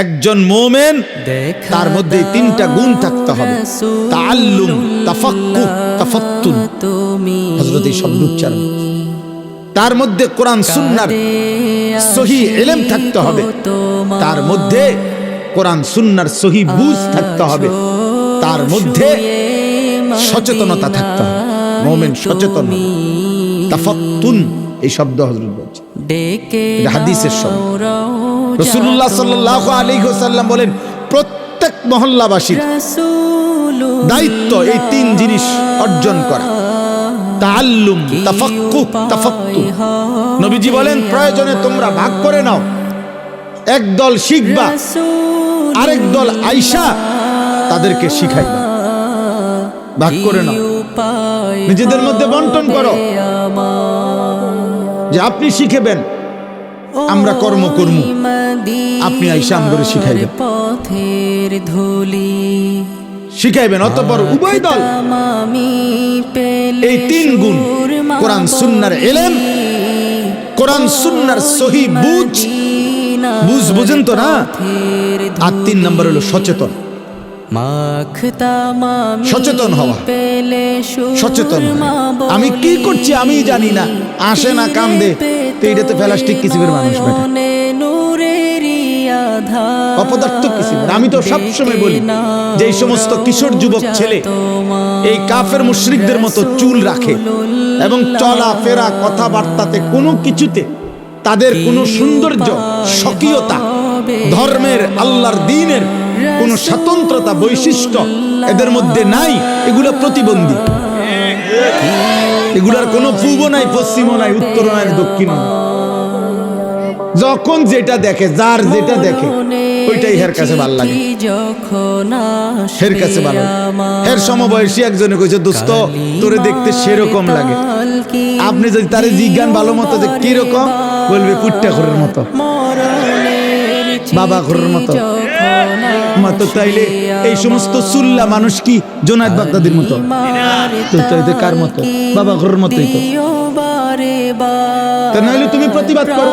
একজন মুমিন তার মধ্যে তিনটা গুণ থাকতে হবে, তাআল্লুম, তাফাক্কুহ, তাফাত্তুন। হযরত এই শব্দ উচ্চারণ, তার মধ্যে কোরআন সুন্নাহর সহিহ ইলম থাকতে হবে, তার মধ্যে কোরআন সুন্নাহর সহিহ বুঝ থাকতে হবে, তার মধ্যে সচেতনতা থাকতে হবে। মুমিন সচেতন, তাফাত্তুন এই শব্দ হযরত বলছে, এটা হাদিসের শব্দ। রাসূলুল্লাহ সাল্লাল্লাহু আলাইহি ওয়াসাল্লাম বলেন, প্রত্যেক মহল্লাবাসীর দায়িত্ব এই তিন জিনিস অর্জন করা, তাআল্লুম, তাফাক্কুহ, তাফাত্তুন। নবীজি বলেন, প্রয়োজনে তোমরা ভাগ করে নাও, এক দল শিখবা, আরেক দল আইসা তাদেরকে শিখাইবা। ভাগ করে নাও, নিজেদের মধ্যে বন্টন করো, যে আপনি শিখেবেন, আমরা কর্ম করব, আপনি আইসা আমগরে শিখাইবেন, শিখাইবেন। অতঃপর উভয় দল এই তিন গুণ, কোরআন সুন্নাহর ইলম, কোরআন সুন্নাহর সহিহ বুঝ, বুঝেন তো না? আর তিন নম্বর হলো সচেতন, সচেতন হওয়া, সচেতন। আমি কি করছি আমি জানি না, আসে না কান্দে, তো এটা তো প্লাস্টিক কিসিমের মানুষ, বেটা অপদার্থ কিসিমের। আমি তো সবসময় বলি যে এই সমস্ত কিশোর যুবক ছেলে এই কাফের মুশরিকদের মতো চুল রাখে এবং চলা ফেরা কথাবার্তাতে কোনো কিছুতে তাদের কোনো সৌন্দর্য, স্বকীয়তা, ধর্মের, আল্লাহর দ্বীনের কোনো স্বতন্ত্রতা, বৈশিষ্ট্য এদের মধ্যে নাই। এগুলো প্রতিবন্ধী, এগুলার কোনো পূর্ব নাই, পশ্চিমও নাই, উত্তর নাই, দক্ষিণও নাই। যখন যেটা দেখে, যার যেটা দেখে ওইটাই হের কাছে ভালো লাগে, হের কাছে ভালো। হের সমবয়সী একজনে কইছে, দোস্ত তোরে দেখতে সেরকম লাগে। আপনি যদি তারে জিজ্ঞান ভালো মতো যে কিরকম, বলবে কুট্টা ঘরের মতো, বাবা ঘরের মতো। মাতো তাইলে এই সমস্ত সুল্লা মানুষ কি জোনায়েদ বাগদাদির মতো? তো কার মতো? বাবা ঘরের মতোই তো। তা নাইলে তুমি প্রতিবাদ করো,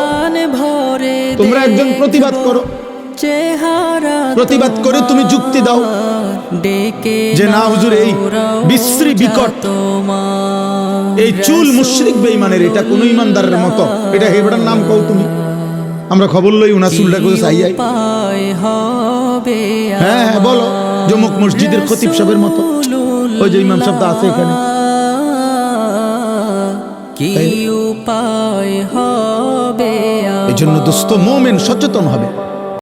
তোমরা একজন প্রতিবাদ করো, প্রতিবাদ করে তুমি যুক্তি দাও যে না হুজুর, এই বিশ্রী বিকট এই চুল মুশরিক বেঈমানের, এটা কোন ইমানদারের মতো, এটা হেবড়ার নাম কও তুমি, আমরা খবর লই উনার চুলটা করে চাইয়াই। হ্যাঁ হ্যাঁ বলো, জমুক মসজিদের খতিব সাহেবের মতো, ওই যে ইমাম সাহেব আছে এখানে। এই জন্য দোস্ত মুমিন সচেতন হবে।